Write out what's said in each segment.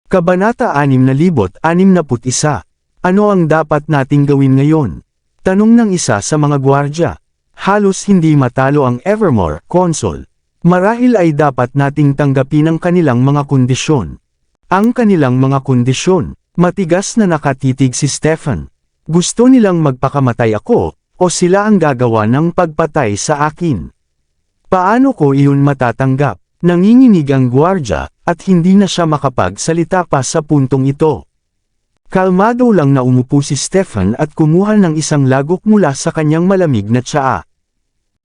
Kabanata 661. Ano ang dapat nating gawin ngayon? Tanong ng isa sa mga gwardya. Halos hindi matalo ang Evermore, Consul. Marahil ay dapat nating tanggapin ang kanilang mga kondisyon. Ang kanilang mga kondisyon. Matigas na nakatitig si Stefan. Gusto nilang magpakamatay ako, o sila ang gagawa ng pagpatay sa akin. Paano ko iyon matatanggap? Nanginginig ang gwardya, at hindi na siya makapagsalita pa sa puntong ito. Kalmado lang na umupo si Stefan at kumuha ng isang lagok mula sa kanyang malamig na tsaa.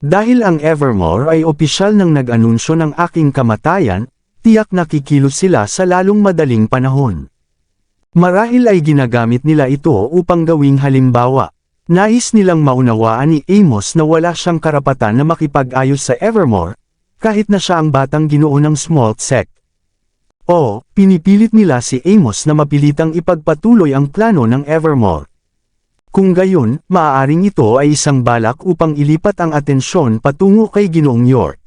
Dahil ang Evermore ay opisyal nang nag-anunsyo ng aking kamatayan, tiyak na kikilos sila sa lalong madaling panahon. Marahil ay ginagamit nila ito upang gawing halimbawa. Nais nilang maunawaan ni Amos na wala siyang karapatan na makipag-ayos sa Evermore, kahit na siya ang batang ginoo ng Small Sect. O, pinipilit nila si Amos na mapilitang ipagpatuloy ang plano ng Evermore. Kung gayon, maaaring ito ay isang balak upang ilipat ang atensyon patungo kay Ginoong York.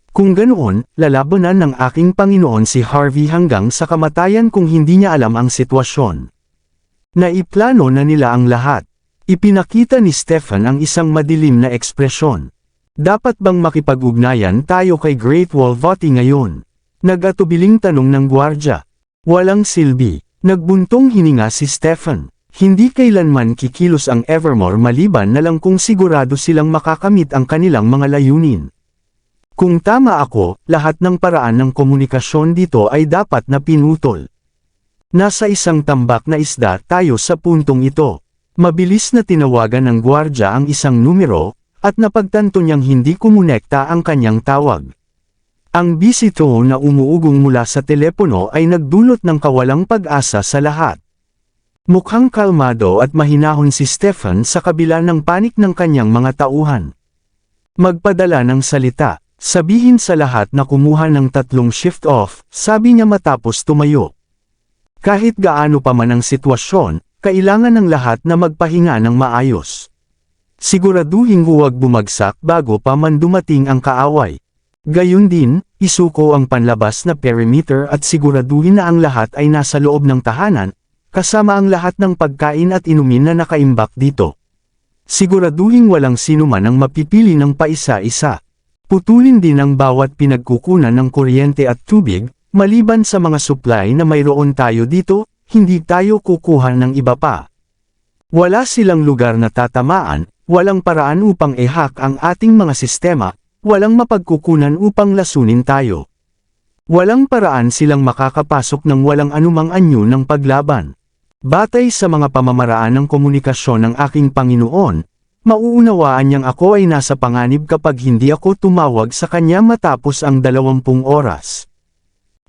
Kung ganoon, lalabanan ng aking Panginoon si Harvey hanggang sa kamatayan kung hindi niya alam ang sitwasyon. Naiplano na nila ang lahat. Ipinakita ni Stefan ang isang madilim na ekspresyon. Dapat bang makipag-ugnayan tayo kay Great Wall Voti ngayon? Nag-atubiling tanong ng gwardya. Walang silbi. Nagbuntong hininga si Stefan. Hindi kailanman kikilos ang Evermore maliban na lang kung sigurado silang makakamit ang kanilang mga layunin. Kung tama ako, lahat ng paraan ng komunikasyon dito ay dapat na pinutol. Nasa isang tambak na isda tayo sa puntong ito. Mabilis na tinawagan ng gwardya ang isang numero, at napagtanto niyang hindi kumonekta ang kanyang tawag. Ang busy tone na umuugong mula sa telepono ay nagdulot ng kawalang pag-asa sa lahat. Mukhang kalmado at mahinahon si Stefan sa kabila ng panik ng kanyang mga tauhan. Magpadala ng salita, sabihin sa lahat na kumuha ng 3 shift off, sabi niya matapos tumayo. Kahit gaano pa man ang sitwasyon, kailangan ng lahat na magpahinga ng maayos. Siguraduhin huwag bumagsak bago pa man dumating ang kaaway. Gayun din, isuko ang panlabas na perimeter at siguraduhin na ang lahat ay nasa loob ng tahanan, kasama ang lahat ng pagkain at inumin na nakaimbak dito. Siguraduhin walang sinuman ang mapipili ng paisa-isa. Putulin din ang bawat pinagkukunan ng kuryente at tubig, maliban sa mga supply na mayroon tayo dito, hindi tayo kukuha ng iba pa. Wala silang lugar na tatamaan, walang paraan upang i-hack ang ating mga sistema, walang mapagkukunan upang lasunin tayo. Walang paraan silang makakapasok ng walang anumang anyo ng paglaban. Batay sa mga pamamaraan ng komunikasyon ng aking Panginoon, mauunawaan niyang ako ay nasa panganib kapag hindi ako tumawag sa kanya matapos ang 20 oras.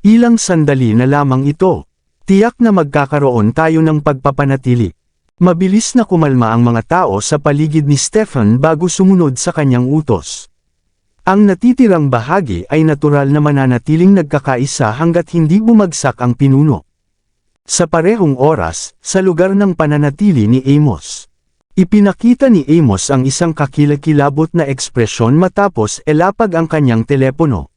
Ilang sandali na lamang ito. Tiyak na magkakaroon tayo ng pagpapanatili. Mabilis na kumalma ang mga tao sa paligid ni Stefan bago sumunod sa kanyang utos. Ang natitirang bahagi ay natural na mananatiling nagkakaisa hanggat hindi bumagsak ang pinuno. Sa parehong oras, sa lugar ng pananatili ni Amos. Ipinakita ni Amos ang isang kakilakilabot na ekspresyon matapos elapag ang kanyang telepono.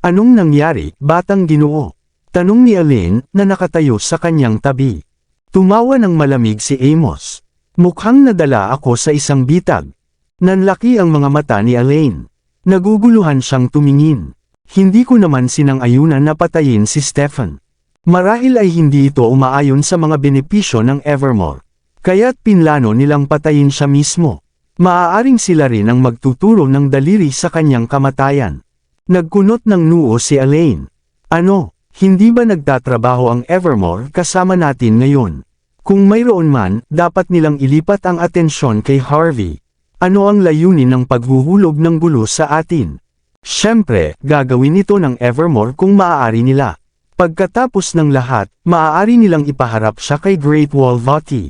Anong nangyari, batang ginoo? Tanong ni Elaine na nakatayo sa kanyang tabi. Tumawa ng malamig si Amos. Mukhang nadala ako sa isang bitag. Nanlaki ang mga mata ni Elaine. Naguguluhan siyang tumingin. Hindi ko naman sinang-ayunan na patayin si Stefan. Marahil ay hindi ito umaayon sa mga benepisyo ng Evermore. Kaya't pinlano nilang patayin siya mismo. Maaaring sila rin ang magtuturo ng daliri sa kanyang kamatayan. Nagkunot ng noo si Elaine. Ano? Hindi ba nagtatrabaho ang Evermore kasama natin ngayon? Kung mayroon man, dapat nilang ilipat ang atensyon kay Harvey. Ano ang layunin ng paghuhulog ng gulo sa atin? Siyempre, gagawin ito ng Evermore kung maaari nila. Pagkatapos ng lahat, maaari nilang ipaharap siya kay Great Wall Voti.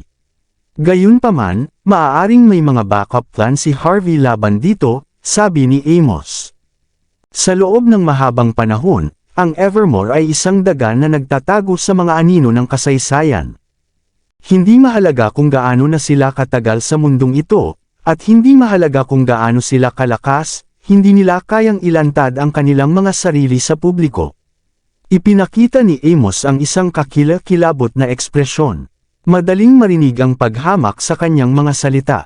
Gayunpaman, maaaring may mga backup plan si Harvey laban dito, sabi ni Amos. Sa loob ng mahabang panahon, ang Evermore ay isang daga na nagtatago sa mga anino ng kasaysayan. Hindi mahalaga kung gaano na sila katagal sa mundong ito, at hindi mahalaga kung gaano sila kalakas, hindi nila kayang ilantad ang kanilang mga sarili sa publiko. Ipinakita ni Amos ang isang kakilakilabot na ekspresyon. Madaling marinig ang paghamak sa kanyang mga salita.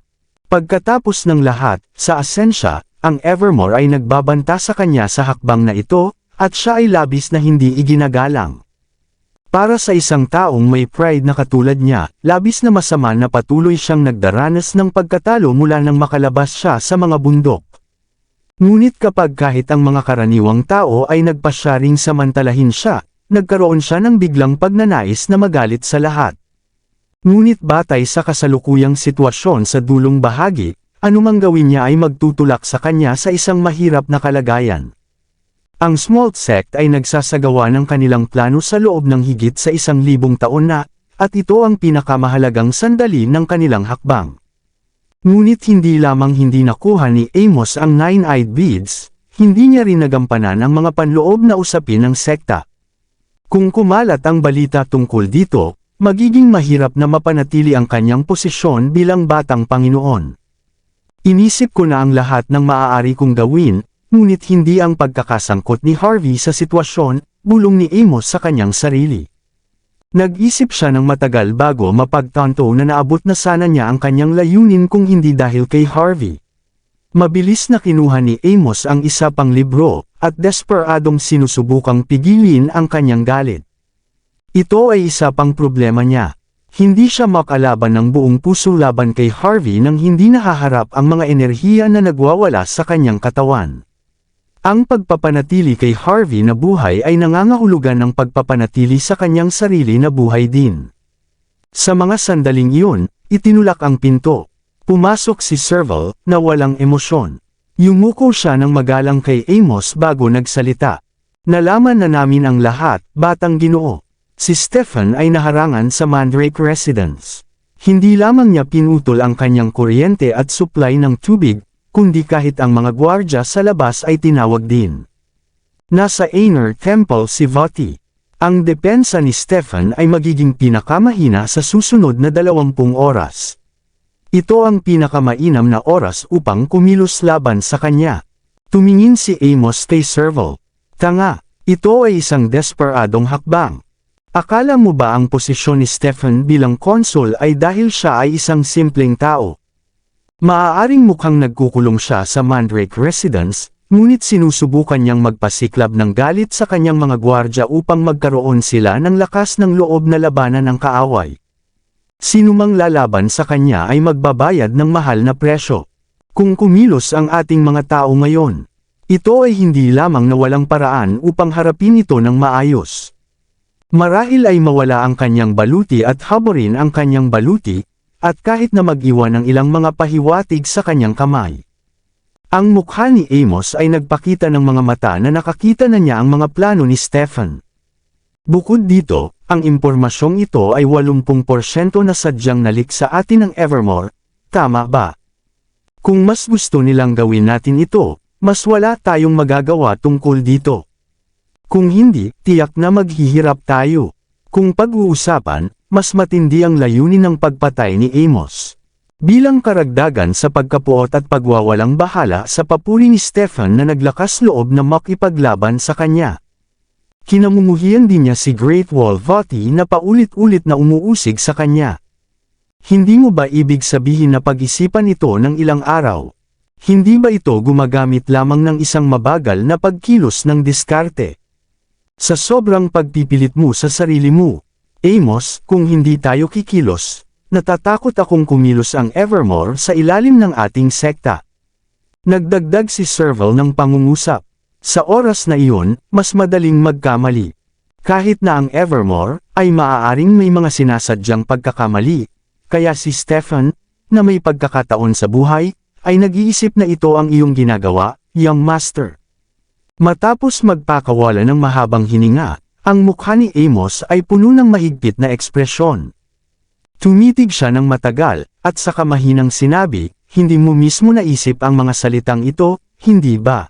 Pagkatapos ng lahat, sa asensya, ang Evermore ay nagbabanta sa kanya sa hakbang na ito, at siya ay labis na hindi iginagalang. Para sa isang taong may pride na katulad niya, labis na masama na patuloy siyang nagdaranas ng pagkatalo mula nang makalabas siya sa mga bundok. Ngunit kapag kahit ang mga karaniwang tao ay nagpasyaring samantalahin siya, nagkaroon siya ng biglang pagnanais na magalit sa lahat. Ngunit batay sa kasalukuyang sitwasyon sa dulong bahagi, anumang gawin niya ay magtutulak sa kanya sa isang mahirap na kalagayan. Ang Small Sect ay nagsasagawa ng kanilang plano sa loob ng higit sa 1,000 taon na, at ito ang pinakamahalagang sandali ng kanilang hakbang. Ngunit hindi lamang hindi nakuha ni Amos ang Nine-Eyed Beads, hindi niya rin nagampanan ang mga panloob na usapin ng sekta. Kung kumalat ang balita tungkol dito, magiging mahirap na mapanatili ang kanyang posisyon bilang batang Panginoon. Inisip ko na ang lahat ng maaari kong gawin, ngunit hindi ang pagkakasangkot ni Harvey sa sitwasyon, bulong ni Amos sa kanyang sarili. Nag-isip siya ng matagal bago mapagtanto na naabot na sana niya ang kanyang layunin kung hindi dahil kay Harvey. Mabilis na kinuha ni Amos ang isa pang libro, at desperadong sinusubukang pigilin ang kanyang galit. Ito ay isa pang problema niya. Hindi siya makalaban ng buong puso laban kay Harvey nang hindi nahaharap ang mga enerhiya na nagwawala sa kanyang katawan. Ang pagpapanatili kay Harvey na buhay ay nangangahulugan ng pagpapanatili sa kanyang sarili na buhay din. Sa mga sandaling iyon, itinulak ang pinto. Pumasok si Serval, na walang emosyon. Yumuko siya ng magalang kay Amos bago nagsalita. Nalaman na namin ang lahat, batang Ginoo. Si Stephen ay naharangan sa Mandrake Residence. Hindi lamang niya pinutol ang kanyang kuryente at supply ng tubig, kundi kahit ang mga gwardya sa labas ay tinawag din. Nasa Inner Temple si Vati. Ang depensa ni Stephen ay magiging pinakamahina sa susunod na 20 oras. Ito ang pinakamainam na oras upang kumilos laban sa kanya. Tumingin si Amos kay Serval. Tanga, ito ay isang desperadong hakbang. Akala mo ba ang posisyon ni Stephen bilang konsul ay dahil siya ay isang simpleng tao? Maaaring mukhang nagkukulong siya sa Mandrake Residence, ngunit sinusubukan niyang magpasiklab ng galit sa kanyang mga gwardya upang magkaroon sila ng lakas ng loob na labanan ang kaaway. Sinumang lalaban sa kanya ay magbabayad ng mahal na presyo. Kung kumilos ang ating mga tao ngayon, ito ay hindi lamang na walang paraan upang harapin ito ng maayos. Marahil ay mawala ang kanyang baluti at haborin ang kanyang baluti, at kahit na mag-iwan ng ilang mga pahiwatig sa kanyang kamay. Ang mukha ni Amos ay nagpakita ng mga mata na nakakita na niya ang mga plano ni Stephen. Bukod dito, ang impormasyong ito ay 80% na sadyang nalik sa atin ng Evermore, tama ba? Kung mas gusto nilang gawin natin ito, mas wala tayong magagawa tungkol dito. Kung hindi, tiyak na maghihirap tayo. Kung pag-uusapan, mas matindi ang layunin ng pagpatay ni Amos. Bilang karagdagan sa pagkapuot at pagwawalang bahala sa papuri ni Stephen na naglakas loob na makipaglaban sa kanya. Kinamumuhian din niya si Great Wall Vati na paulit-ulit na umuusig sa kanya. Hindi mo ba ibig sabihin na pag-isipan ito ng ilang araw? Hindi ba ito gumagamit lamang ng isang mabagal na pagkilos ng diskarte? Sa sobrang pagpipilit mo sa sarili mo, Amos, kung hindi tayo kikilos, natatakot akong kumilos ang Evermore sa ilalim ng ating sekta. Nagdagdag si Serval ng pangungusap. Sa oras na iyon, mas madaling magkamali. Kahit na ang Evermore, ay maaaring may mga sinasadyang pagkakamali, kaya si Stephen, na may pagkakataon sa buhay, ay nag-iisip na ito ang iyong ginagawa, young master. Matapos magpakawala ng mahabang hininga, ang mukha ni Amos ay puno ng mahigpit na ekspresyon. Tumitig siya ng matagal, at saka mahinang sinabi, hindi mo mismo naisip ang mga salitang ito, hindi ba?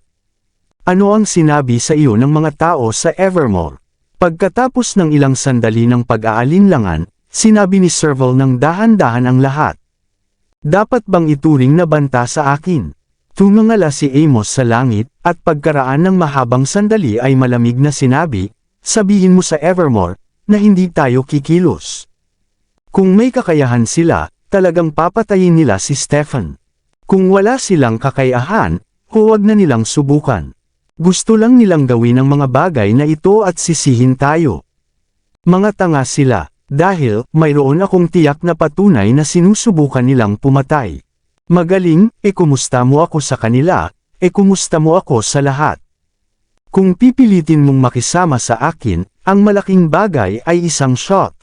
Ano ang sinabi sa iyo ng mga tao sa Evermore? Pagkatapos ng ilang sandali ng pag-aalinlangan, sinabi ni Serval ng dahan-dahan ang lahat. Dapat bang ituring na banta sa akin? Tumangala si Amos sa langit, at pagkaraan ng mahabang sandali ay malamig na sinabi, sabihin mo sa Evermore, na hindi tayo kikilos. Kung may kakayahan sila, talagang papatayin nila si Stefan. Kung wala silang kakayahan, huwag na nilang subukan. Gusto lang nilang gawin ang mga bagay na ito at sisihin tayo. Mga tanga sila, dahil mayroon akong tiyak na patunay na sinusubukan nilang pumatay. Magaling, kumusta mo ako sa kanila, kumusta mo ako sa lahat. Kung pipilitin mong makisama sa akin, ang malaking bagay ay isang shot.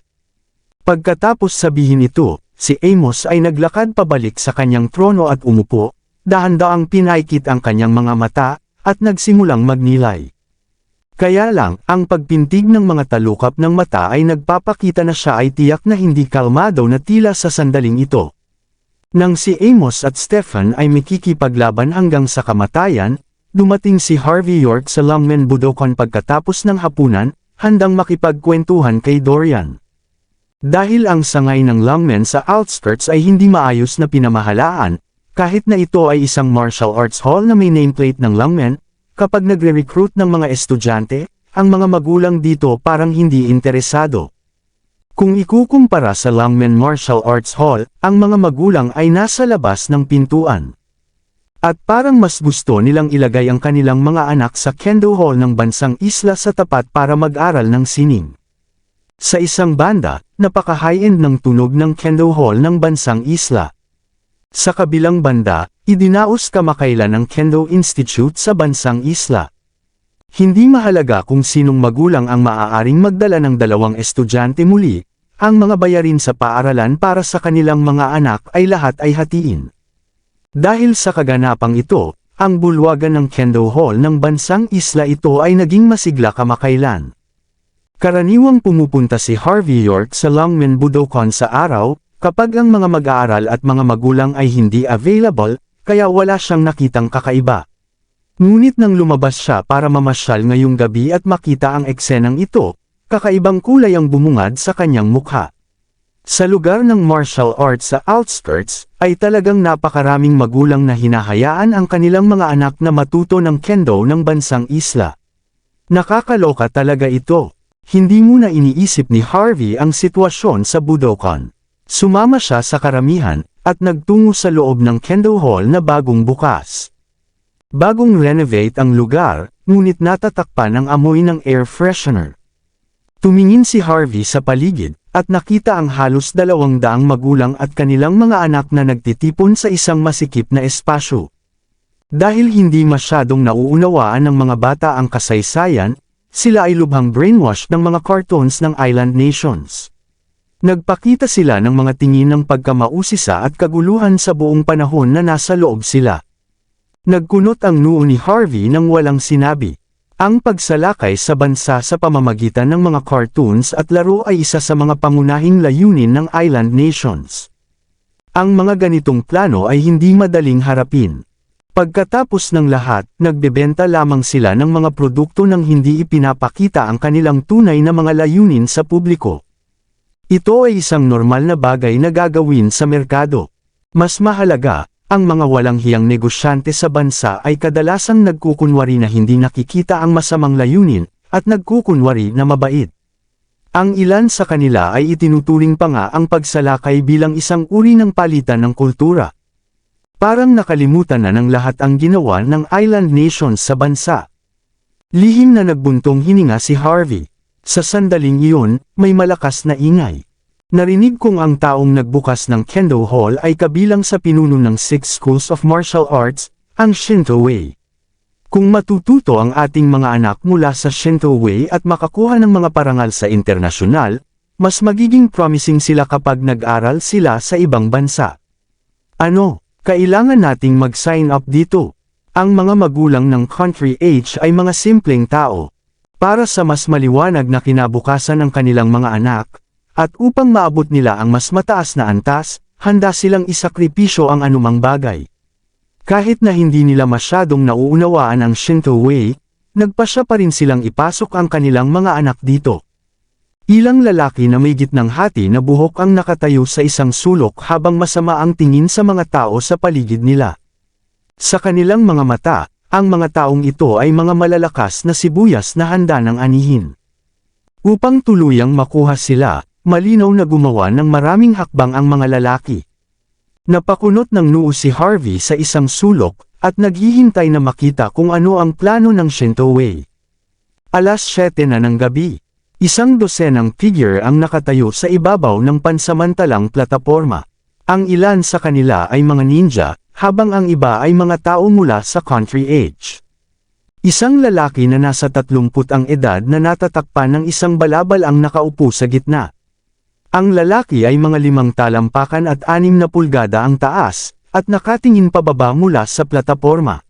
Pagkatapos sabihin ito, si Amos ay naglakad pabalik sa kanyang trono at umupo, dahan-daang pinaikit ang kanyang mga mata, at nagsimulang magnilay. Kaya lang, ang pagpintig ng mga talukap ng mata ay nagpapakita na siya ay tiyak na hindi kalmado na tila sa sandaling ito. Nang si Amos at Stefan ay makikipaglaban hanggang sa kamatayan, dumating si Harvey York sa Longmen Budokan pagkatapos ng hapunan, handang makipagkwentuhan kay Dorian. Dahil ang sangay ng Longmen sa outskirts ay hindi maayos na pinamahalaan, kahit na ito ay isang martial arts hall na may nameplate ng Longmen, kapag nagre-recruit ng mga estudyante, ang mga magulang dito parang hindi interesado. Kung ikukumpara sa Longmen Martial Arts Hall, ang mga magulang ay nasa labas ng pintuan. At parang mas gusto nilang ilagay ang kanilang mga anak sa Kendo Hall ng bansang isla sa tapat para mag-aral ng sining. Sa isang banda, napaka-high-end ng tunog ng Kendo Hall ng bansang isla. Sa kabilang banda, idinaos kamakailan ng Kendo Institute sa bansang isla. Hindi mahalaga kung sinong magulang ang maaaring magdala ng 2 estudyante muli, ang mga bayarin sa paaralan para sa kanilang mga anak ay lahat ay hatiin. Dahil sa kaganapang ito, ang bulwagan ng Kendo Hall ng bansang isla ito ay naging masigla kamakailan. Karaniwang pumupunta si Harvey York sa Longmen Budokan sa araw, kapag ang mga mag-aaral at mga magulang ay hindi available, kaya wala siyang nakitang kakaiba. Ngunit nang lumabas siya para mamasyal ngayong gabi at makita ang eksenang ito, kakaibang kulay ang bumungad sa kanyang mukha. Sa lugar ng martial arts sa outskirts, ay talagang napakaraming magulang na hinahayaan ang kanilang mga anak na matuto ng kendo ng bansang isla. Nakakaloka talaga ito. Hindi muna iniisip ni Harvey ang sitwasyon sa Budokan. Sumama siya sa karamihan, at nagtungo sa loob ng Kendo Hall na bagong bukas. Bagong renovate ang lugar, ngunit natatakpan ang amoy ng air freshener. Tumingin si Harvey sa paligid, at nakita ang halos 200 magulang at kanilang mga anak na nagtitipon sa isang masikip na espasyo. Dahil hindi masyadong nauunawaan ng mga bata ang kasaysayan, sila ay lubhang brainwash ng mga cartoons ng Island Nations. Nagpakita sila ng mga tingin ng pagkamausisa at kaguluhan sa buong panahon na nasa loob sila. Nagkunot ang noo ni Harvey nang walang sinabi. Ang pagsalakay sa bansa sa pamamagitan ng mga cartoons at laro ay isa sa mga pangunahing layunin ng Island Nations. Ang mga ganitong plano ay hindi madaling harapin. Pagkatapos ng lahat, nagbebenta lamang sila ng mga produkto nang hindi ipinapakita ang kanilang tunay na mga layunin sa publiko. Ito ay isang normal na bagay na gagawin sa merkado. Mas mahalaga, ang mga walang hiyang negosyante sa bansa ay kadalasang nagkukunwari na hindi nakikita ang masamang layunin, at nagkukunwari na mabait. Ang ilan sa kanila ay itinuturing pa nga ang pagsalakay bilang isang uri ng palitan ng kultura. Parang nakalimutan na ng lahat ang ginawa ng Island Nations sa bansa. Lihim na nagbuntong hininga si Harvey. Sa sandaling iyon, may malakas na ingay. Narinig kong ang taong nagbukas ng Kendo Hall ay kabilang sa pinuno ng 6 Schools of Martial Arts, ang Shinto Way. Kung matututo ang ating mga anak mula sa Shinto Way at makakuha ng mga parangal sa internasyonal, mas magiging promising sila kapag nag-aral sila sa ibang bansa. Ano? Kailangan nating mag-sign up dito. Ang mga magulang ng country age ay mga simpleng tao. Para sa mas maliwanag na kinabukasan ng kanilang mga anak, at upang maabot nila ang mas mataas na antas, handa silang isakripisyo ang anumang bagay. Kahit na hindi nila masyadong nauunawaan ang Shinto Way, nagpasya pa rin silang ipasok ang kanilang mga anak dito. Ilang lalaki na may gitnang hati na buhok ang nakatayo sa isang sulok habang masama ang tingin sa mga tao sa paligid nila. Sa kanilang mga mata, ang mga taong ito ay mga malalakas na sibuyas na handa ng anihin. Upang tuluyang makuha sila, malinaw na gumawa ng maraming hakbang ang mga lalaki. Napakunot ng noo si Harvey sa isang sulok, at naghihintay na makita kung ano ang plano ng Shinto Wei. Alas 7 na ng gabi. Isang dosenang figure ang nakatayo sa ibabaw ng pansamantalang plataporma. Ang ilan sa kanila ay mga ninja, habang ang iba ay mga tao mula sa country age. Isang lalaki na nasa 30 ang edad na natatakpan ng isang balabal ang nakaupo sa gitna. Ang lalaki ay mga 5 talampakan at 6 na pulgada ang taas, at nakatingin pababa mula sa plataporma.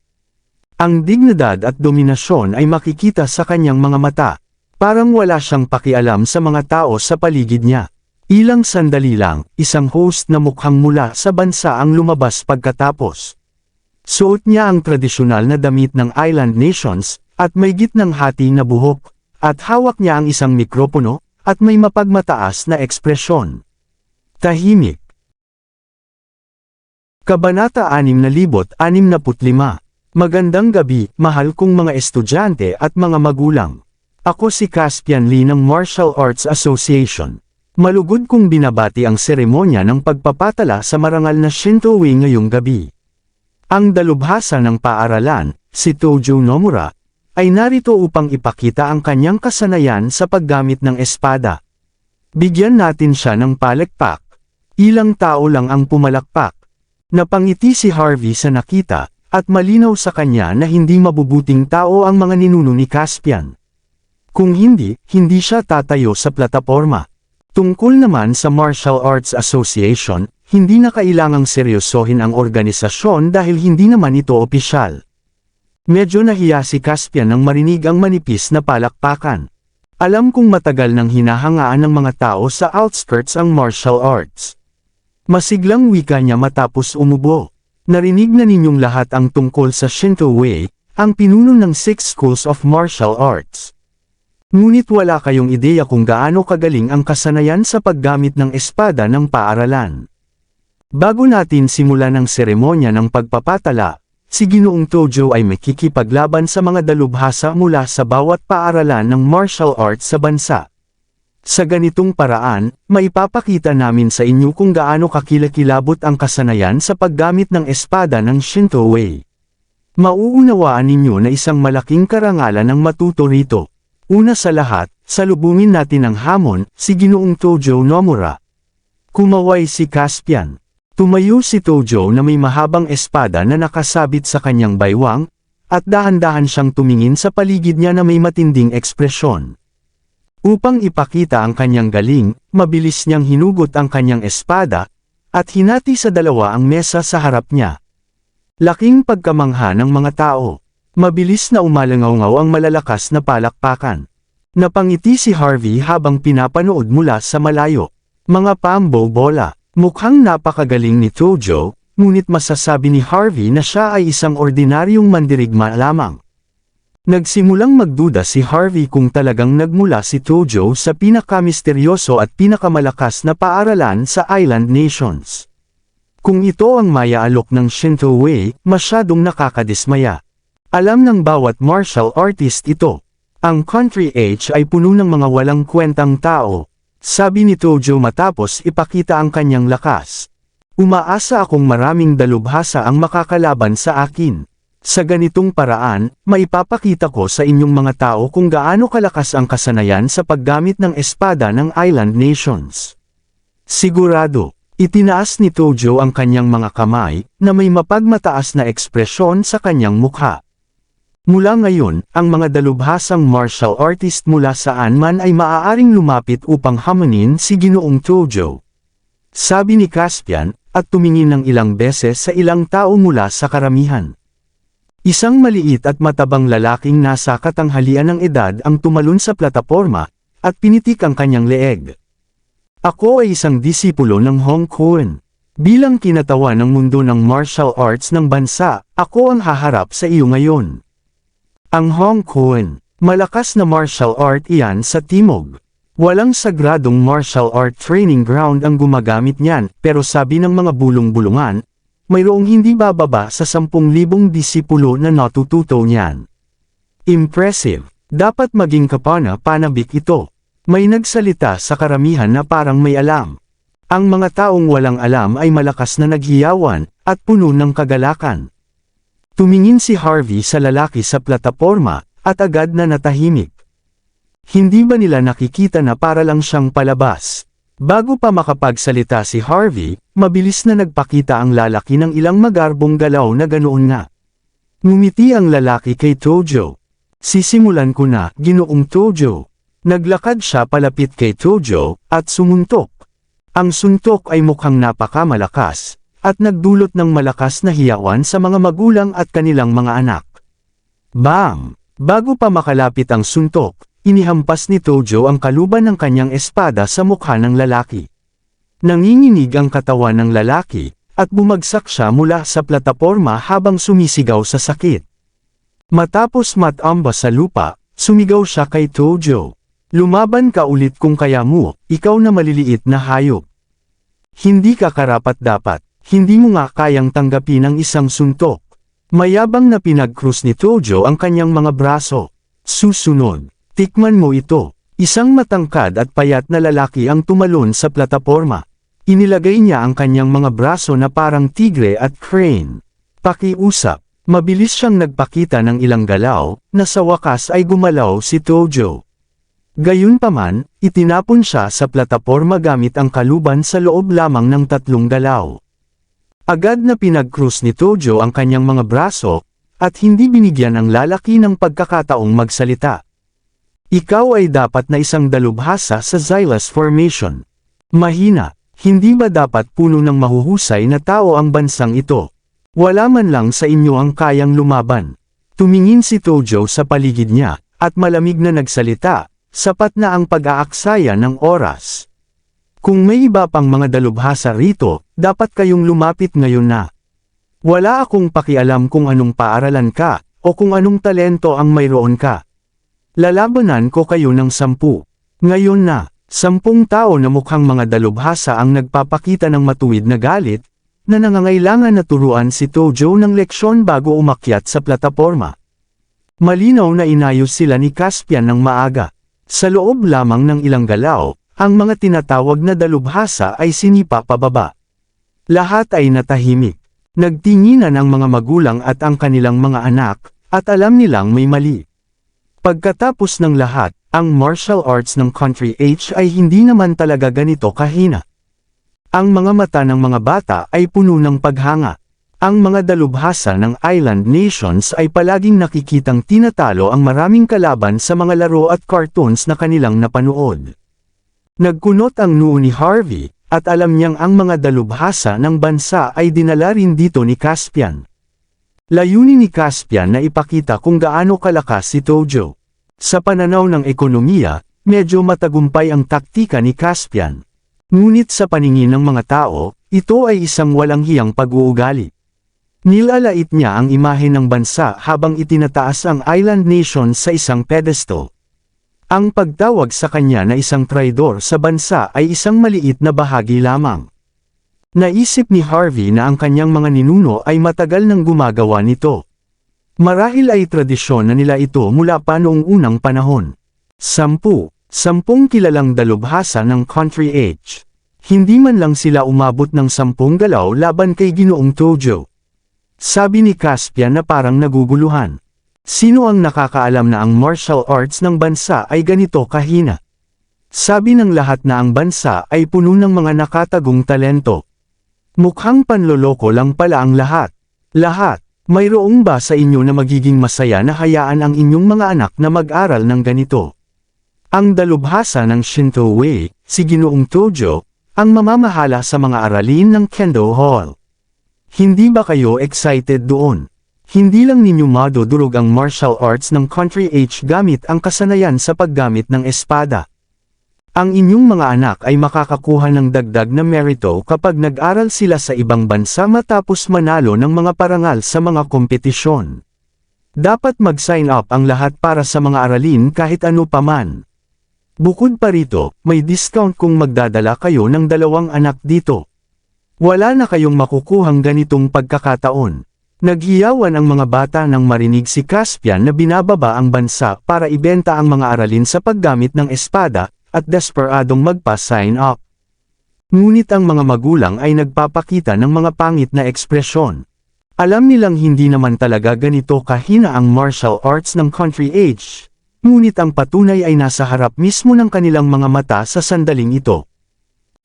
Ang dignidad at dominasyon ay makikita sa kanyang mga mata. Parang wala siyang pakialam sa mga tao sa paligid niya. Ilang sandali lang, isang host na mukhang mula sa bansa ang lumabas pagkatapos. Suot niya ang tradisyonal na damit ng Island Nations, at may gitnang hati na buhok, at hawak niya ang isang mikropono, at may mapagmataas na ekspresyon. Tahimik. Kabanata 665. Magandang gabi, mahal kong mga estudyante at mga magulang. Ako si Caspian Lee ng Martial Arts Association. Malugod kong binabati ang seremonya ng pagpapatala sa marangal na Shinto Wei ngayong gabi. Ang dalubhasa ng paaralan, si Tojo Nomura, ay narito upang ipakita ang kanyang kasanayan sa paggamit ng espada. Bigyan natin siya ng palakpak. Ilang tao lang ang pumalakpak. Napangiti si Harvey sa nakita, at malinaw sa kanya na hindi mabubuting tao ang mga ninuno ni Caspian. Kung hindi, hindi siya tatayo sa plataporma. Tungkol naman sa Martial Arts Association, hindi na kailangang seryosohin ang organisasyon dahil hindi naman ito opisyal. Medyo nahiya si Caspian nang marinig ang manipis na palakpakan. Alam kong matagal nang hinahangaan ng mga tao sa outskirts ang martial arts. Masiglang wika niya matapos umubo. Narinig na ninyong lahat ang tungkol sa Shinto Wei, ang pinuno ng 6 schools of martial arts. Ngunit wala kayong ideya kung gaano kagaling ang kasanayan sa paggamit ng espada ng paaralan. Bago natin simulan ang seremonya ng pagpapatala, si Ginoong Tojo ay makikipaglaban sa mga dalubhasa mula sa bawat paaralan ng martial arts sa bansa. Sa ganitong paraan, maipapakita namin sa inyo kung gaano kakilakilabot ang kasanayan sa paggamit ng espada ng Shinto Wei. Mauunawaan ninyo na isang malaking karangalan ang matuto rito. Una sa lahat, salubungin natin ang hamon, si Ginoong Tojo Nomura. Kumaway si Caspian. Tumayo si Tojo na may mahabang espada na nakasabit sa kanyang baywang, at dahan-dahan siyang tumingin sa paligid niya na may matinding ekspresyon. Upang ipakita ang kanyang galing, mabilis niyang hinugot ang kanyang espada, at hinati sa dalawa ang mesa sa harap niya. Laking pagkamangha ng mga tao. Mabilis na umalangaw-ngaw ang malalakas na palakpakan. Napangiti si Harvey habang pinapanood mula sa malayo. Mga pambo-bola. Mukhang napakagaling ni Tojo, ngunit masasabi ni Harvey na siya ay isang ordinaryong mandirigma lamang. Nagsimulang magduda si Harvey kung talagang nagmula si Tojo sa pinakamisteryoso at pinakamalakas na paaralan sa Island Nations. Kung ito ang maya-alok ng Shinto Wei, masyadong nakakadismaya. Alam ng bawat martial artist ito. Ang country age ay puno ng mga walang kwentang tao. Sabi ni Tojo matapos ipakita ang kanyang lakas. Umaasa akong maraming dalubhasa ang makakalaban sa akin. Sa ganitong paraan, maipapakita ko sa inyong mga tao kung gaano kalakas ang kasanayan sa paggamit ng espada ng Island Nations. Sigurado, itinaas ni Tojo ang kanyang mga kamay, na may mapagmataas na ekspresyon sa kanyang mukha. Mula ngayon, ang mga dalubhasang martial artist mula saan man ay maaaring lumapit upang hamunin si Ginoong Tojo. Sabi ni Caspian, at tumingin ng ilang beses sa ilang tao mula sa karamihan. Isang maliit at matabang lalaking nasa katanghalian ng edad ang tumalon sa plataporma, at pinitik ang kanyang leeg. Ako ay isang disipulo ng Hong Kong. Bilang kinatawa ng mundo ng martial arts ng bansa, ako ang haharap sa iyo ngayon. Ang Hong Kong, malakas na martial art iyan sa timog. Walang sagradong martial art training ground ang gumagamit niyan, pero sabi ng mga bulong-bulungan, mayroong hindi bababa sa 10,000 disipulo na natututo niyan. Impressive. Dapat maging kapana-panabik ito. May nagsalita sa karamihan na parang may alam. Ang mga taong walang alam ay malakas na naghiyawan, at puno ng kagalakan. Tumingin si Harvey sa lalaki sa plataporma, at agad na natahimik. Hindi ba nila nakikita na para lang siyang palabas? Bago pa makapagsalita si Harvey, mabilis na nagpakita ang lalaki ng ilang magarbong galaw na ganoon nga. Ngumiti ang lalaki kay Tojo. Sisimulan ko na, Ginoong Tojo. Naglakad siya palapit kay Tojo, at sumuntok. Ang suntok ay mukhang napakamalakas, at nagdulot ng malakas na hiyawan sa mga magulang at kanilang mga anak. Bam! Bago pa makalapit ang suntok, inihampas ni Tojo ang kaluban ng kanyang espada sa mukha ng lalaki. Nanginginig ang katawan ng lalaki, at bumagsak siya mula sa plataporma habang sumisigaw sa sakit. Matapos matamba sa lupa, sumigaw siya kay Tojo. Lumaban ka ulit kung kaya mo, ikaw na maliliit na hayop. Hindi ka karapat-dapat, hindi mo nga kayang tanggapin ang isang suntok. Mayabang na pinag-krus ni Tojo ang kanyang mga braso. Susunod, tikman mo ito. Isang matangkad at payat na lalaki ang tumalon sa plataporma. Inilagay niya ang kanyang mga braso na parang tigre at crane. Pakiusap, mabilis siyang nagpakita ng ilang galaw, na sa wakas ay gumalaw si Tojo. Gayunpaman, itinapon siya sa plataporma gamit ang kaluban sa loob lamang ng 3 galaw. Agad na pinag-krus ni Tojo ang kanyang mga braso, at hindi binigyan ang lalaki ng pagkakataong magsalita. Ikaw ay dapat na isang dalubhasa sa Xylas Formation. Mahina, hindi ba dapat puno ng mahuhusay na tao ang bansang ito? Wala man lang sa inyo ang kayang lumaban. Tumingin si Tojo sa paligid niya, at malamig na nagsalita. Sapat na ang pag-aaksaya ng oras. Kung may iba pang mga dalubhasa rito, dapat kayong lumapit ngayon na. Wala akong pakialam kung anong paaralan ka, o kung anong talento ang mayroon ka. Lalabanan ko kayo ng 10. Ngayon na, 10 tao na mukhang mga dalubhasa ang nagpapakita ng matuwid na galit, na nangangailangan na turuan si Tojo ng leksyon bago umakyat sa plataporma. Malinaw na inayos sila ni Caspian ng maaga. Sa loob lamang ng ilang galaw, ang mga tinatawag na dalubhasa ay sinipa pababa. Lahat ay natahimik. Nagtinginan ang mga magulang at ang kanilang mga anak, at alam nilang may mali. Pagkatapos ng lahat, ang martial arts ng Country H ay hindi naman talaga ganito kahina. Ang mga mata ng mga bata ay puno ng paghanga. Ang mga dalubhasa ng Island Nations ay palaging nakikitang tinatalo ang maraming kalaban sa mga laro at cartoons na kanilang napanood. Nagkunot ang noo ni Harvey, at alam niyang ang mga dalubhasa ng bansa ay dinala rin dito ni Caspian. Layunin ni Caspian na ipakita kung gaano kalakas si Tojo. Sa pananaw ng ekonomiya, medyo matagumpay ang taktika ni Caspian. Ngunit sa paningin ng mga tao, ito ay isang walang hiyang pag-uugali. Nilalait niya ang imahe ng bansa habang itinataas ang Island Nation sa isang pedestal. Ang pagtawag sa kanya na isang traidor sa bansa ay isang maliit na bahagi lamang. Naisip ni Harvey na ang kanyang mga ninuno ay matagal nang gumagawa nito. Marahil ay tradisyon na nila ito mula pa noong unang panahon. 10 kilalang dalubhasa ng Country H. Hindi man lang sila umabot ng 10 galaw laban kay Ginoong Tojo. Sabi ni Caspian na parang naguguluhan. Sino ang nakakaalam na ang martial arts ng bansa ay ganito kahina? Sabi ng lahat na ang bansa ay puno ng mga nakatagong talento. Mukhang panloloko lang pala ang lahat. Lahat, mayroong ba sa inyo na magiging masaya na hayaan ang inyong mga anak na mag-aral ng ganito? Ang dalubhasa ng Shinto Wei, si Ginoong Tojo, ang mamamahala sa mga aralin ng Kendo Hall. Hindi ba kayo excited doon? Hindi lang ninyo madudurog ang martial arts ng Country H gamit ang kasanayan sa paggamit ng espada. Ang inyong mga anak ay makakakuha ng dagdag na merito kapag nag-aral sila sa ibang bansa matapos manalo ng mga parangal sa mga kompetisyon. Dapat mag-sign up ang lahat para sa mga aralin kahit ano paman. Bukod pa rito, may discount kung magdadala kayo ng 2 anak dito. Wala na kayong makukuhang ganitong pagkakataon. Naghiyawan ang mga bata nang marinig si Caspian na binababa ang bansa para ibenta ang mga aralin sa paggamit ng espada, at desperadong magpa-sign up. Ngunit ang mga magulang ay nagpapakita ng mga pangit na ekspresyon. Alam nilang hindi naman talaga ganito kahina ang martial arts ng country age, ngunit ang patunay ay nasa harap mismo ng kanilang mga mata sa sandaling ito.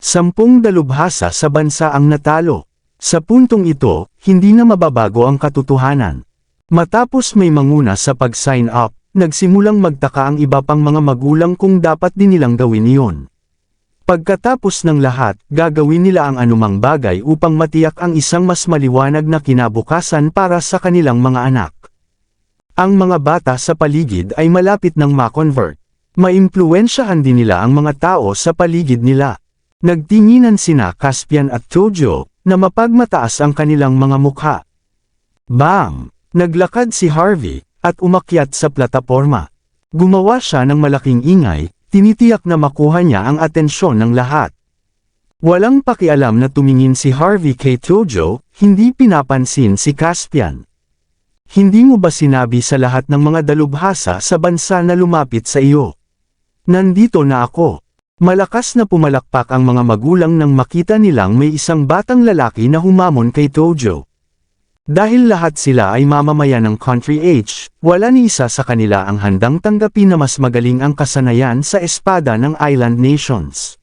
10 dalubhasa sa bansa ang natalo. Sa puntong ito, hindi na mababago ang katotohanan. Matapos may manguna sa pag-sign up, nagsimulang magtaka ang iba pang mga magulang kung dapat din nilang gawin iyon. Pagkatapos ng lahat, gagawin nila ang anumang bagay upang matiyak ang isang mas maliwanag na kinabukasan para sa kanilang mga anak. Ang mga bata sa paligid ay malapit ng ma-convert. Maimpluwensyahan din nila ang mga tao sa paligid nila. Nagtinginan sina Caspian at Tojo, na mapagmataas ang kanilang mga mukha. Bam! Naglakad si Harvey, at umakyat sa plataporma. Gumawa siya ng malaking ingay, tinitiyak na makuha niya ang atensyon ng lahat. Walang pakialam na tumingin si Harvey kay Tojo, hindi pinapansin si Caspian. Hindi mo ba sinabi sa lahat ng mga dalubhasa sa bansa na lumapit sa iyo? Nandito na ako. Malakas na pumalakpak ang mga magulang nang makita nilang may isang batang lalaki na humamon kay Tojo. Dahil lahat sila ay mamamayan ng country age, wala ni isa sa kanila ang handang tanggapin na mas magaling ang kasanayan sa espada ng Island Nations.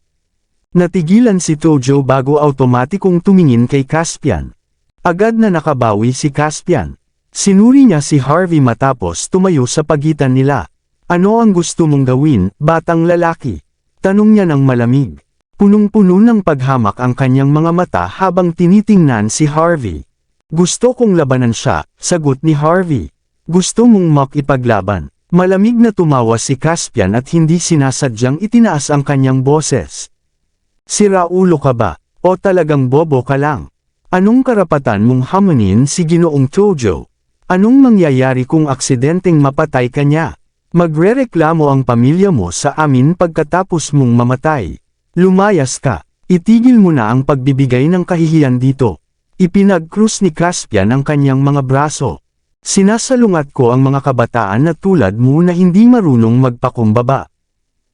Natigilan si Tojo bago automatikong tumingin kay Caspian. Agad na nakabawi si Caspian. Sinuri niya si Harvey matapos tumayo sa pagitan nila. Ano ang gusto mong gawin, batang lalaki? Tanong niya ng malamig. Punong-puno ng paghamak ang kanyang mga mata habang tinitingnan si Harvey. Gusto kong labanan siya, sagot ni Harvey. Gusto mong makipaglaban. Malamig na tumawa si Caspian at hindi sinasadyang itinaas ang kanyang boses. Siraulo ka ba? O talagang bobo ka lang? Anong karapatan mong hamunin si Ginoong Tojo? Anong mangyayari kung aksidenteng mapatay ka niya? Magrereklamo ang pamilya mo sa amin pagkatapos mong mamatay. Lumayas ka. Itigil mo na ang pagbibigay ng kahihiyan dito. Ipinag-krus ni Caspian ang kanyang mga braso. Sinasalungat ko ang mga kabataan na tulad mo na hindi marunong magpakumbaba.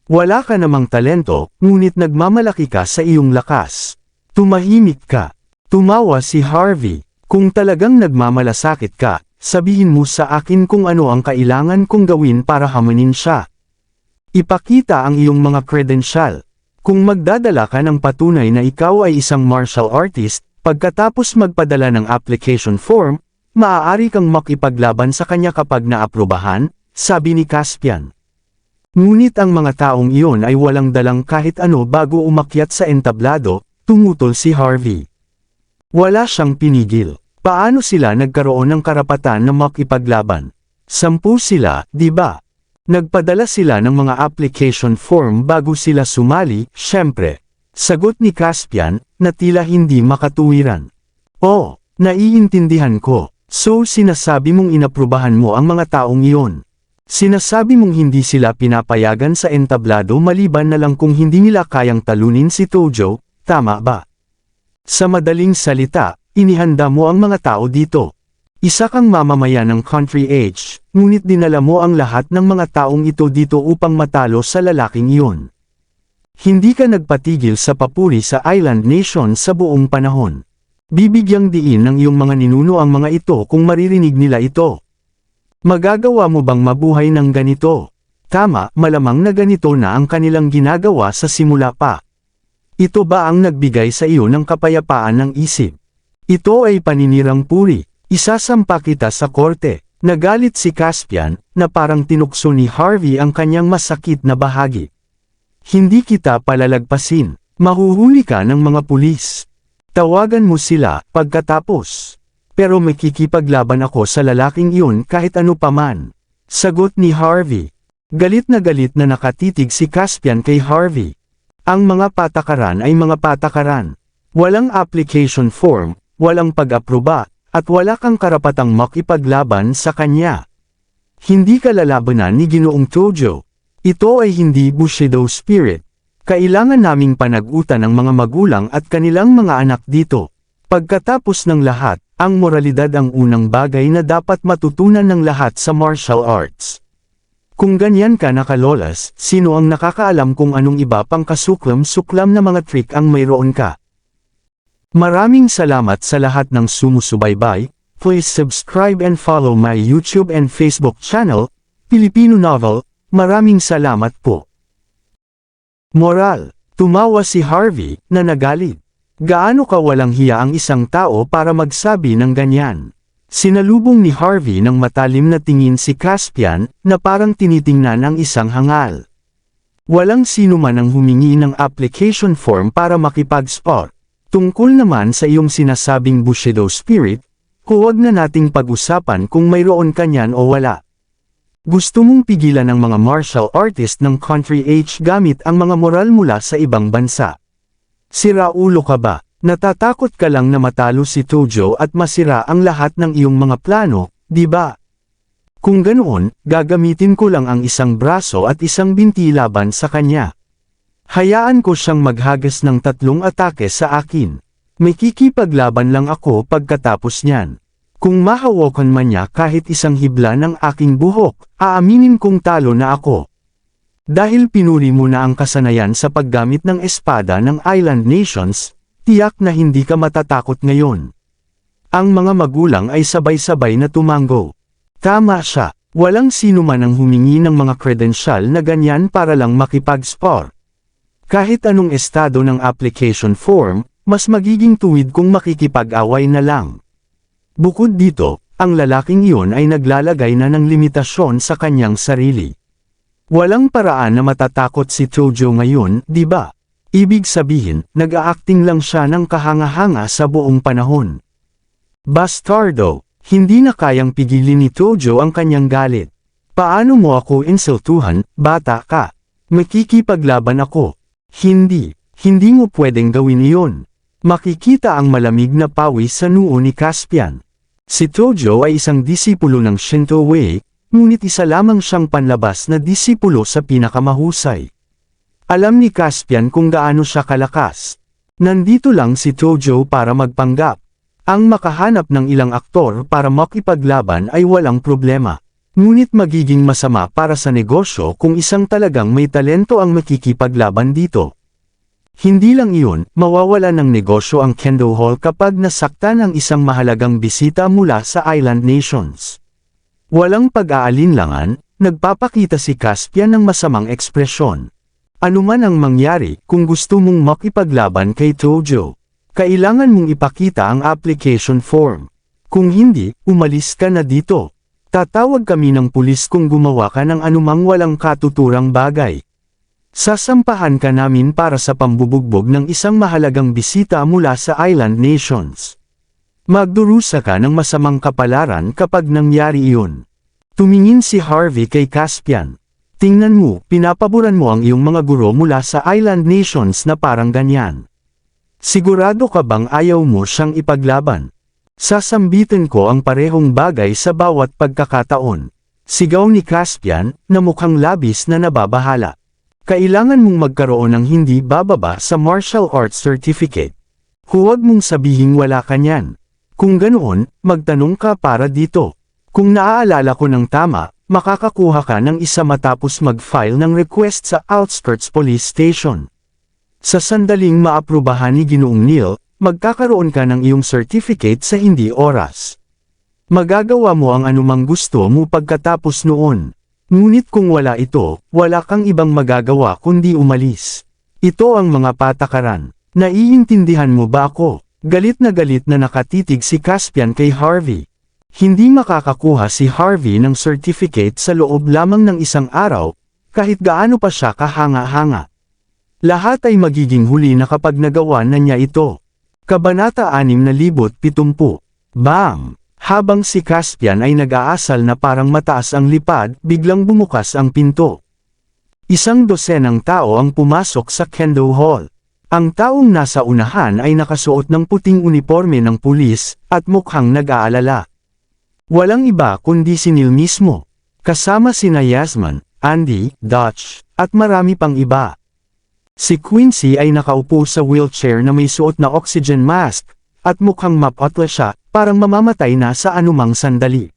Wala ka namang talento, ngunit nagmamalaki ka sa iyong lakas. Tumahimik ka. Tumawa si Harvey. Kung talagang nagmamalasakit ka, sabihin mo sa akin kung ano ang kailangan kong gawin para hamunin siya. Ipakita ang iyong mga kredensyal. Kung magdadala ka ng patunay na ikaw ay isang martial artist, pagkatapos magpadala ng application form, maaari kang makipaglaban sa kanya kapag naaprubahan, sabi ni Caspian. Ngunit ang mga taong iyon ay walang dalang kahit ano bago umakyat sa entablado, tumutol si Harvey. Wala siyang pinigil. Paano sila nagkaroon ng karapatan na makipaglaban? 10 sila, di ba? Nagpadala sila ng mga application form bago sila sumali, syempre. Sagot ni Caspian, na tila hindi makatuwiran. Oh, naiintindihan ko. So sinasabi mong inaprubahan mo ang mga taong iyon. Sinasabi mong hindi sila pinapayagan sa entablado maliban na lang kung hindi nila kayang talunin si Tojo, tama ba? Sa madaling salita, inihanda mo ang mga tao dito. Isa kang mamamayan ng country age, ngunit dinala mo ang lahat ng mga taong ito dito upang matalo sa lalaking iyon. Hindi ka nagpatigil sa papuri sa Island Nation sa buong panahon. Bibigyang diin ng iyong mga ninuno ang mga ito kung maririnig nila ito. Magagawa mo bang mabuhay ng ganito? Tama, malamang na ganito na ang kanilang ginagawa sa simula pa. Ito ba ang nagbigay sa iyo ng kapayapaan ng isip? Ito ay paninirang puri. Isasampa kita sa korte. Nagalit si Caspian, na parang tinukso ni Harvey ang kanyang masakit na bahagi. Hindi kita palalagpasin. Mahuhuli ka ng mga pulis. Tawagan mo sila, pagkatapos. Pero makikipaglaban ako sa lalaking iyon kahit ano paman. Sagot ni Harvey. Galit na nakatitig si Caspian kay Harvey. Ang mga patakaran ay mga patakaran. Walang application form, walang pag-aproba, at wala kang karapatang makipaglaban sa kanya. Hindi ka lalabanan ni Ginoong Tojo. Ito ay hindi Bushido spirit. Kailangan naming panag-utan ng mga magulang at kanilang mga anak dito. Pagkatapos ng lahat, ang moralidad ang unang bagay na dapat matutunan ng lahat sa martial arts. Kung ganyan ka nakalolas, sino ang nakakaalam kung anong iba pang kasuklam-suklam na mga trick ang mayroon ka? Maraming salamat sa lahat ng sumusubaybay. Please subscribe and follow my YouTube and Facebook channel, Filipino Novel. Maraming salamat po. Moral. Tumawa si Harvey, na nagalit. Gaano ka walang hiya ang isang tao para magsabi ng ganyan? Sinalubong ni Harvey ng matalim na tingin si Caspian, na parang tinitingnan ang isang hangal. Walang sino man ang humingi ng application form para makipag-sport. Tungkol naman sa iyong sinasabing Bushido spirit, huwag na nating pag-usapan kung mayroon kanyan o wala. Gusto mong pigilan ang mga martial artist ng country age gamit ang mga moral mula sa ibang bansa. Sira ulo ka ba? Natatakot ka lang na matalo si Tojo at masira ang lahat ng iyong mga plano, di ba? Kung ganoon, gagamitin ko lang ang isang braso at isang binti laban sa kanya. Hayaan ko siyang maghagas ng 3 atake sa akin. May kikipaglaban lang ako pagkatapos niyan. Kung mahawakan man niya kahit isang hibla ng aking buhok, aaminin kong talo na ako. Dahil pinuri mo na ang kasanayan sa paggamit ng espada ng Island Nations, tiyak na hindi ka matatakot ngayon. Ang mga magulang ay sabay-sabay na tumango. Tama siya, walang sino man ang humingi ng mga kredensyal na ganyan para lang makipag-spar. Kahit anong estado ng application form, mas magiging tuwid kung makikipag-away na lang. Bukod dito, ang lalaking iyon ay naglalagay na ng limitasyon sa kanyang sarili. Walang paraan na matatakot si Tojo ngayon, di ba? Ibig sabihin, nag-a-acting lang siya ng kahanga-hanga sa buong panahon. Bastardo, hindi na kayang pigilin ni Tojo ang kanyang galit. Paano mo ako insultuhan, bata ka? Makikipaglaban ako. Hindi mo pwedeng gawin iyon. Makikita ang malamig na pawis sa noo ni Caspian. Si Tojo ay isang disipulo ng Shinto Wei, ngunit isa lamang siyang panlabas na disipulo sa pinakamahusay. Alam ni Caspian kung gaano siya kalakas. Nandito lang si Tojo para magpanggap. Ang makahanap ng ilang aktor para makipaglaban ay walang problema. Ngunit magiging masama para sa negosyo kung isang talagang may talento ang makikipaglaban dito. Hindi lang iyon, mawawala ng negosyo ang Kendo Hall kapag nasaktan ang isang mahalagang bisita mula sa Island Nations. Walang pag-aalinlangan, nagpapakita si Caspian ng masamang ekspresyon. Ano man ang mangyari, kung gusto mong makipaglaban kay Tojo, kailangan mong ipakita ang application form. Kung hindi, umalis ka na dito. Tatawag kami ng pulis kung gumawa ka ng anumang walang katuturang bagay. Sasampahan ka namin para sa pambubugbog ng isang mahalagang bisita mula sa Island Nations. Magdurusa ka ng masamang kapalaran kapag nangyari iyon. Tumingin si Harvey kay Caspian. Tingnan mo, pinapaboran mo ang iyong mga guro mula sa Island Nations na parang ganyan. Sigurado ka bang ayaw mo siyang ipaglaban? Sasambitin ko ang parehong bagay sa bawat pagkakataon. Sigaw ni Caspian, na mukhang labis na nababahala. Kailangan mong magkaroon ng hindi bababa sa martial arts certificate. Huwag mong sabihing wala ka niyan. Kung ganoon, magtanong ka para dito. Kung naaalala ko ng tama, makakakuha ka ng isa matapos mag-file ng request sa Outskirts Police Station. Sa sandaling maaprubahan ni Ginoong Neil, magkakaroon ka ng iyong certificate sa hindi oras. Magagawa mo ang anumang gusto mo pagkatapos noon. Ngunit kung wala ito, wala kang ibang magagawa kundi umalis. Ito ang mga patakaran. Naiintindihan mo ba ako? Galit na nakatitig si Caspian kay Harvey. Hindi makakakuha si Harvey ng certificate sa loob lamang ng isang araw, kahit gaano pa siya kahanga-hanga. Lahat ay magiging huli na kapag nagawa na niya ito. Kabanata 670. Bang! Habang si Caspian ay nag-aasal na parang mataas ang lipad, biglang bumukas ang pinto. Isang dosenang tao ang pumasok sa Kendo Hall. Ang taong nasa unahan ay nakasuot ng puting uniforme ng pulis, at mukhang nag-aalala. Walang iba kundi si Neil mismo. Kasama sina Yasmin, Andy, Dutch, at marami pang iba. Si Quincy ay nakaupo sa wheelchair na may suot na oxygen mask, at mukhang mapotla siya, parang mamamatay na sa anumang sandali.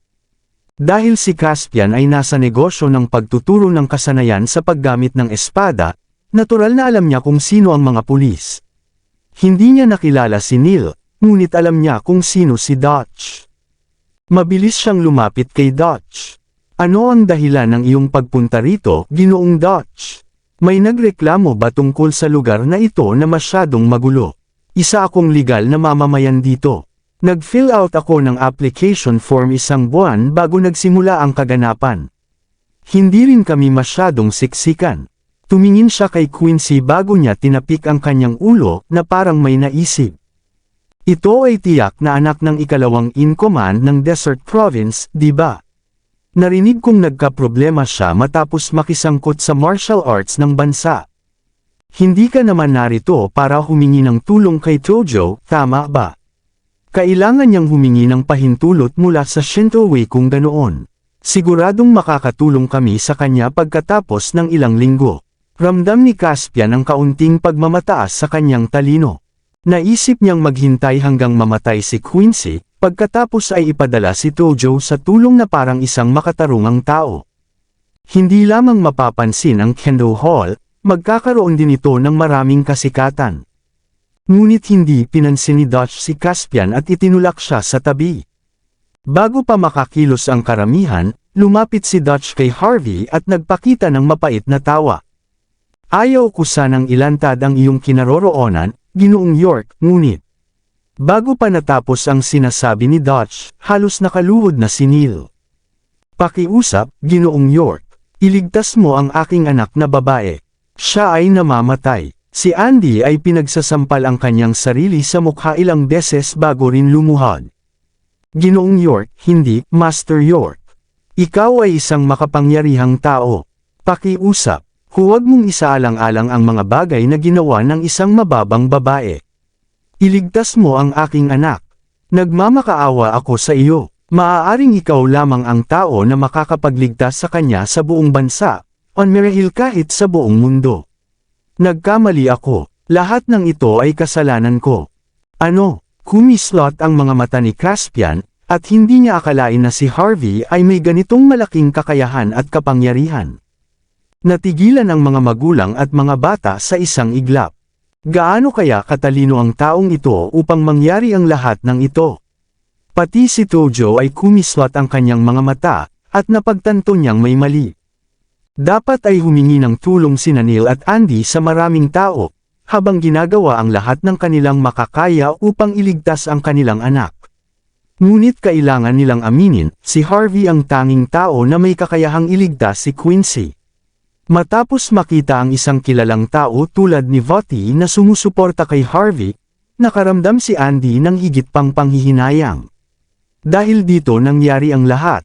Dahil si Caspian ay nasa negosyo ng pagtuturo ng kasanayan sa paggamit ng espada, natural na alam niya kung sino ang mga pulis. Hindi niya nakilala si Neil, ngunit alam niya kung sino si Dutch. Mabilis siyang lumapit kay Dutch. Ano ang dahilan ng iyong pagpunta rito, Ginoong Dutch? May nagreklamo ba tungkol sa lugar na ito na masyadong magulo? Isa akong legal na mamamayan dito. Nag-fill out ako ng application form isang buwan bago nagsimula ang kaganapan. Hindi rin kami masyadong siksikan. Tumingin siya kay Quincy bago niya tinapik ang kanyang ulo na parang may naisip. Ito ay tiyak na anak ng ikalawang in command ng Desert Province, di ba? Narinig kong nagkaproblema siya matapos makisangkot sa martial arts ng bansa. Hindi ka naman narito para humingi ng tulong kay Tojo, tama ba? Kailangan niyang humingi ng pahintulot mula sa Shinto Way kung ganoon. Siguradong makakatulong kami sa kanya pagkatapos ng ilang linggo. Ramdam ni Caspian ang kaunting pagmamataas sa kanyang talino. Naisip niyang maghintay hanggang mamatay si Quincy, pagkatapos ay ipadala si Tojo sa tulong na parang isang makatarungang tao. Hindi lamang mapapansin ang Kendo Hall, magkakaroon din ito ng maraming kasikatan. Ngunit hindi pinansin ni Dutch si Caspian at itinulak siya sa tabi. Bago pa makakilos ang karamihan, lumapit si Dutch kay Harvey at nagpakita ng mapait na tawa. Ayaw ko sanang ilantad ang iyong kinaroroonan, Ginoong York, ngunit. Bago pa natapos ang sinasabi ni Dutch, halos nakaluhod na si Neil. Pakiusap, Ginoong York. Iligtas mo ang aking anak na babae. Siya ay namamatay. Si Andy ay pinagsasampal ang kanyang sarili sa mukha ilang beses bago rin lumuhod. Ginoong York, hindi, Master York. Ikaw ay isang makapangyarihang tao. Pakiusap, huwag mong isaalang-alang ang mga bagay na ginawa ng isang mababang babae. Iligtas mo ang aking anak. Nagmamakaawa ako sa iyo. Maaaring ikaw lamang ang tao na makakapagligtas sa kanya sa buong bansa, o marahil kahit sa buong mundo. Nagkamali ako. Lahat ng ito ay kasalanan ko. Ano? Kumislot ang mga mata ni Caspian, at hindi niya akalain na si Harvey ay may ganitong malaking kakayahan at kapangyarihan. Natigilan ang mga magulang at mga bata sa isang iglap. Gaano kaya katalino ang taong ito upang mangyari ang lahat ng ito? Pati si Tojo ay kumislot ang kanyang mga mata, at napagtanto niyang may mali. Dapat ay humingi ng tulong sina Neil at Andy sa maraming tao, habang ginagawa ang lahat ng kanilang makakaya upang iligtas ang kanilang anak. Ngunit kailangan nilang aminin, si Harvey ang tanging tao na may kakayahang iligtas si Quincy. Matapos makita ang isang kilalang tao tulad ni Voti na sumusuporta kay Harvey, nakaramdam si Andy ng higit pang panghihinayang. Dahil dito nangyari ang lahat.